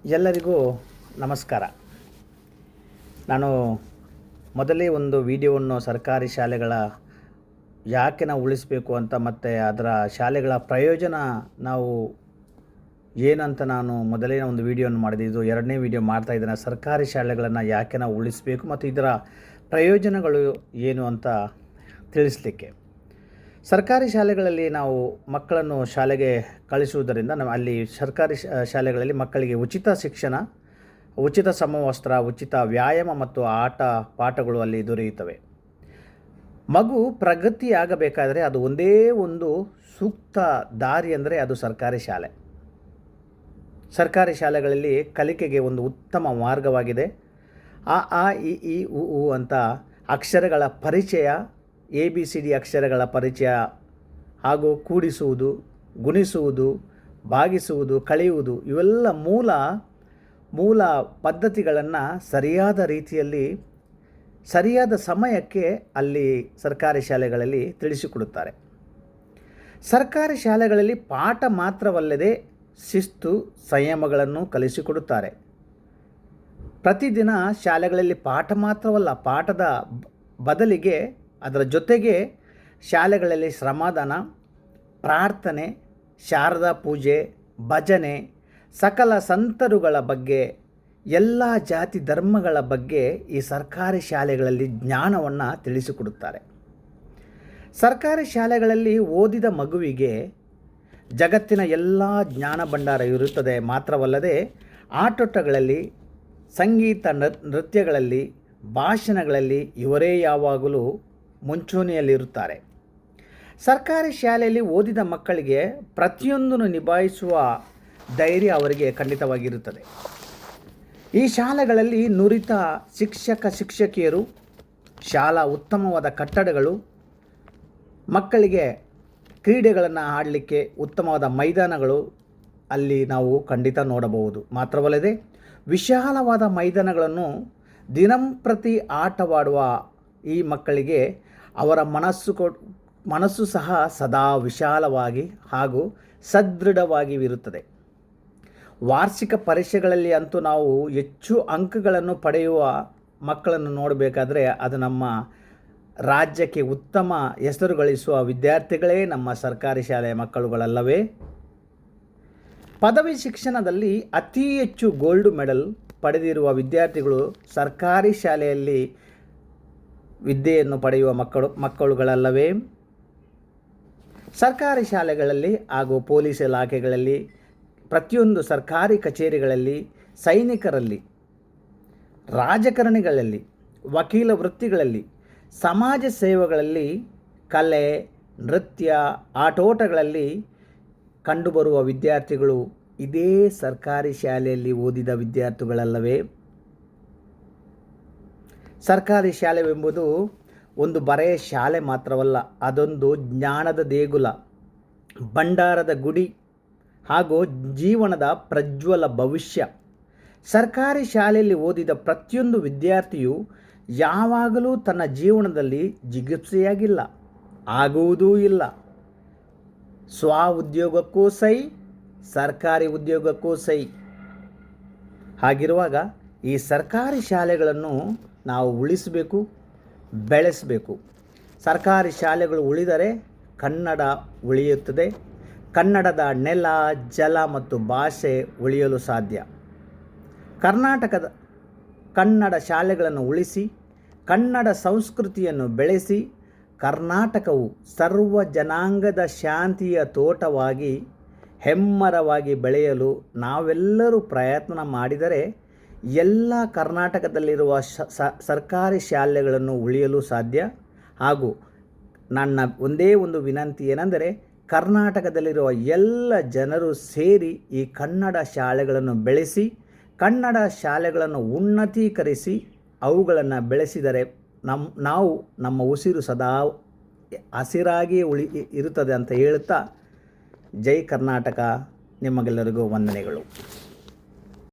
ಎಲ್ಲರಿಗೂ ನಮಸ್ಕಾರ. ನಾನು ಮೊದಲೇ ಒಂದು ವಿಡಿಯೋವನ್ನು ಸರ್ಕಾರಿ ಶಾಲೆಗಳ ಯಾಕೆ ನಾವು ಉಳಿಸಬೇಕು ಅಂತ ಮತ್ತು ಅದರ ಶಾಲೆಗಳ ಪ್ರಯೋಜನ ನಾವು ಏನಂತ ನಾನು ಮೊದಲೇ ಒಂದು ವಿಡಿಯೋವನ್ನು ಮಾಡಿದೆ. ಇದು ಎರಡನೇ ವಿಡಿಯೋ ಮಾಡ್ತಾಯಿದ್ದೇನೆ. ಸರ್ಕಾರಿ ಶಾಲೆಗಳನ್ನು ಯಾಕೆ ನಾವು ಉಳಿಸಬೇಕು ಮತ್ತು ಇದರ ಪ್ರಯೋಜನಗಳು ಏನು ಅಂತ ತಿಳಿಸಲಿಕ್ಕೆ. ಸರ್ಕಾರಿ ಶಾಲೆಗಳಲ್ಲಿ ನಾವು ಮಕ್ಕಳನ್ನು ಶಾಲೆಗೆ ಕಳಿಸುವುದರಿಂದ ನಾವು ಅಲ್ಲಿ ಸರ್ಕಾರಿ ಶಾಲೆಗಳಲ್ಲಿ ಮಕ್ಕಳಿಗೆ ಉಚಿತ ಶಿಕ್ಷಣ, ಉಚಿತ ಸಮವಸ್ತ್ರ, ಉಚಿತ ವ್ಯಾಯಾಮ ಮತ್ತು ಆಟ ಪಾಠಗಳು ಅಲ್ಲಿ ದೊರೆಯುತ್ತವೆ. ಮಗು ಪ್ರಗತಿಯಾಗಬೇಕಾದರೆ ಅದು ಒಂದೇ ಒಂದು ಸೂಕ್ತ ದಾರಿ ಅಂದರೆ ಅದು ಸರ್ಕಾರಿ ಶಾಲೆ. ಸರ್ಕಾರಿ ಶಾಲೆಗಳಲ್ಲಿ ಕಲಿಕೆಗೆ ಒಂದು ಉತ್ತಮ ಮಾರ್ಗವಾಗಿದೆ. ಆ ಇ ಈ ಉ ಅಂತ ಅಕ್ಷರಗಳ ಪರಿಚಯ, ABCD ಅಕ್ಷರಗಳ ಪರಿಚಯ ಹಾಗೂ ಕೂಡಿಸುವುದು, ಗುಣಿಸುವುದು, ಭಾಗಿಸುವುದು, ಕಳೆಯುವುದು ಇವೆಲ್ಲ ಮೂಲ ಪದ್ಧತಿಗಳನ್ನು ಸರಿಯಾದ ರೀತಿಯಲ್ಲಿ ಸರಿಯಾದ ಸಮಯಕ್ಕೆ ಅಲ್ಲಿ ಸರ್ಕಾರಿ ಶಾಲೆಗಳಲ್ಲಿ ತಿಳಿಸಿಕೊಡುತ್ತಾರೆ. ಸರ್ಕಾರಿ ಶಾಲೆಗಳಲ್ಲಿ ಪಾಠ ಮಾತ್ರವಲ್ಲದೆ ಶಿಸ್ತು, ಸಂಯಮಗಳನ್ನು ಕಲಿಸಿಕೊಡುತ್ತಾರೆ. ಪ್ರತಿದಿನ ಶಾಲೆಗಳಲ್ಲಿ ಪಾಠ ಮಾತ್ರವಲ್ಲ, ಪಾಠದ ಬದಲಿಗೆ ಅದರ ಜೊತೆಗೆ ಶಾಲೆಗಳಲ್ಲಿ ಶ್ರಮದಾನ, ಪ್ರಾರ್ಥನೆ, ಶಾರದಾ ಪೂಜೆ, ಭಜನೆ, ಸಕಲ ಸಂತರುಗಳ ಬಗ್ಗೆ, ಎಲ್ಲ ಜಾತಿ ಧರ್ಮಗಳ ಬಗ್ಗೆ ಈ ಸರ್ಕಾರಿ ಶಾಲೆಗಳಲ್ಲಿ ಜ್ಞಾನವನ್ನು ತಿಳಿಸಿಕೊಡುತ್ತಾರೆ. ಸರ್ಕಾರಿ ಶಾಲೆಗಳಲ್ಲಿ ಓದಿದ ಮಗುವಿಗೆ ಜಗತ್ತಿನ ಎಲ್ಲ ಜ್ಞಾನ ಭಂಡಾರ ಇರುತ್ತದೆ. ಮಾತ್ರವಲ್ಲದೆ ಆಟೋಟಗಳಲ್ಲಿ, ಸಂಗೀತ ನೃತ್ಯಗಳಲ್ಲಿ, ಭಾಷಣಗಳಲ್ಲಿ ಇವರೇ ಯಾವಾಗಲೂ ಮುಂಚೂಣಿಯಲ್ಲಿರುತ್ತಾರೆ. ಸರ್ಕಾರಿ ಶಾಲೆಯಲ್ಲಿ ಓದಿದ ಮಕ್ಕಳಿಗೆ ಪ್ರತಿಯೊಂದನ್ನು ನಿಭಾಯಿಸುವ ಧೈರ್ಯ ಅವರಿಗೆ ಖಂಡಿತವಾಗಿರುತ್ತದೆ. ಈ ಶಾಲೆಗಳಲ್ಲಿ ನುರಿತ ಶಿಕ್ಷಕಿಯರು, ಶಾಲಾ ಉತ್ತಮವಾದ ಕಟ್ಟಡಗಳು, ಮಕ್ಕಳಿಗೆ ಕ್ರೀಡೆಗಳನ್ನು ಆಡಲಿಕ್ಕೆ ಉತ್ತಮವಾದ ಮೈದಾನಗಳು ಅಲ್ಲಿ ನಾವು ಖಂಡಿತ ನೋಡಬಹುದು. ಮಾತ್ರವಲ್ಲದೆ ವಿಶಾಲವಾದ ಮೈದಾನಗಳನ್ನು ದಿನಂಪ್ರತಿ ಆಟವಾಡುವ ಈ ಮಕ್ಕಳಿಗೆ ಅವರ ಮನಸ್ಸು ಸಹ ಸದಾ ವಿಶಾಲವಾಗಿ ಹಾಗೂ ಸದೃಢವಾಗಿ ಇರುತ್ತದೆ. ವಾರ್ಷಿಕ ಪರೀಕ್ಷೆಗಳಲ್ಲಿ ಅಂತೂ ನಾವು ಹೆಚ್ಚು ಅಂಕಗಳನ್ನು ಪಡೆಯುವ ಮಕ್ಕಳನ್ನು ನೋಡಬೇಕಾದ್ರೆ ಅದು ನಮ್ಮ ರಾಜ್ಯಕ್ಕೆ ಉತ್ತಮ ಹೆಸರು ಗಳಿಸುವ ವಿದ್ಯಾರ್ಥಿಗಳೇ ನಮ್ಮ ಸರ್ಕಾರಿ ಶಾಲೆಯ ಮಕ್ಕಳುಗಳಲ್ಲವೇ. ಪದವಿ ಶಿಕ್ಷಣದಲ್ಲಿ ಅತಿ ಹೆಚ್ಚು ಗೋಲ್ಡ್ ಮೆಡಲ್ ಪಡೆದಿರುವ ವಿದ್ಯಾರ್ಥಿಗಳು ಸರ್ಕಾರಿ ಶಾಲೆಯಲ್ಲಿ ವಿದ್ಯೆಯನ್ನು ಪಡೆಯುವ ಮಕ್ಕಳುಗಳಲ್ಲವೇ. ಸರ್ಕಾರಿ ಶಾಲೆಗಳಲ್ಲಿ ಹಾಗೂ ಪೊಲೀಸ್ ಇಲಾಖೆಗಳಲ್ಲಿ, ಪ್ರತಿಯೊಂದು ಸರ್ಕಾರಿ ಕಚೇರಿಗಳಲ್ಲಿ, ಸೈನಿಕರಲ್ಲಿ, ರಾಜಕಾರಣಿಗಳಲ್ಲಿ, ವಕೀಲ ವೃತ್ತಿಗಳಲ್ಲಿ, ಸಮಾಜ ಸೇವೆಗಳಲ್ಲಿ, ಕಲೆ, ನೃತ್ಯ, ಆಟೋಟಗಳಲ್ಲಿ ಕಂಡುಬರುವ ವಿದ್ಯಾರ್ಥಿಗಳು ಇದೇ ಸರ್ಕಾರಿ ಶಾಲೆಯಲ್ಲಿ ಓದಿದ ವಿದ್ಯಾರ್ಥಿಗಳಲ್ಲವೇ. ಸರ್ಕಾರಿ ಶಾಲೆವೆಂಬುದು ಒಂದು ಬರೆಯ ಶಾಲೆ ಮಾತ್ರವಲ್ಲ, ಅದೊಂದು ಜ್ಞಾನದ ದೇಗುಲ, ಭಂಡಾರದ ಗುಡಿ ಹಾಗೂ ಜೀವನದ ಪ್ರಜ್ವಲ ಭವಿಷ್ಯ. ಸರ್ಕಾರಿ ಶಾಲೆಯಲ್ಲಿ ಓದಿದ ಪ್ರತಿಯೊಂದು ವಿದ್ಯಾರ್ಥಿಯು ಯಾವಾಗಲೂ ತನ್ನ ಜೀವನದಲ್ಲಿ ಜಿಗುಪ್ಸೆಯಾಗಿಲ್ಲ, ಆಗುವುದೂ ಇಲ್ಲ. ಸ್ವ ಉದ್ಯೋಗಕ್ಕೂ ಸೈ, ಸರ್ಕಾರಿ ಉದ್ಯೋಗಕ್ಕೂ ಸೈ. ಹಾಗಿರುವಾಗ ಈ ಸರ್ಕಾರಿ ಶಾಲೆಗಳನ್ನು ನಾವು ಉಳಿಸಬೇಕು, ಬೆಳೆಸಬೇಕು. ಸರ್ಕಾರಿ ಶಾಲೆಗಳು ಉಳಿದರೆ ಕನ್ನಡ ಉಳಿಯುತ್ತದೆ. ಕನ್ನಡದ ನೆಲ, ಜಲ ಮತ್ತು ಭಾಷೆ ಉಳಿಯಲು ಸಾಧ್ಯ. ಕರ್ನಾಟಕದ ಕನ್ನಡ ಶಾಲೆಗಳನ್ನು ಉಳಿಸಿ, ಕನ್ನಡ ಸಂಸ್ಕೃತಿಯನ್ನು ಬೆಳೆಸಿ, ಕರ್ನಾಟಕವು ಸರ್ವ ಜನಾಂಗದ ಶಾಂತಿಯ ತೋಟವಾಗಿ ಹೆಮ್ಮರವಾಗಿ ಬೆಳೆಯಲು ನಾವೆಲ್ಲರೂ ಪ್ರಯತ್ನ ಮಾಡಿದರೆ ಎಲ್ಲ ಕರ್ನಾಟಕದಲ್ಲಿರುವ ಸರ್ಕಾರಿ ಶಾಲೆಗಳನ್ನು ಉಳಿಯಲು ಸಾಧ್ಯ. ಹಾಗೂ ನನ್ನ ಒಂದೇ ಒಂದು ವಿನಂತಿ ಏನೆಂದರೆ, ಕರ್ನಾಟಕದಲ್ಲಿರುವ ಎಲ್ಲ ಜನರು ಸೇರಿ ಈ ಕನ್ನಡ ಶಾಲೆಗಳನ್ನು ಬೆಳೆಸಿ, ಕನ್ನಡ ಶಾಲೆಗಳನ್ನು ಉನ್ನತೀಕರಿಸಿ ಅವುಗಳನ್ನು ಬೆಳೆಸಿದರೆ ನಾವು ನಮ್ಮ ಉಸಿರು ಸದಾ ಹಸಿರಾಗಿಯೇ ಇರುತ್ತದೆ ಅಂತ ಹೇಳುತ್ತಾ, ಜೈ ಕರ್ನಾಟಕ. ನಿಮಗೆಲ್ಲರಿಗೂ ವಂದನೆಗಳು.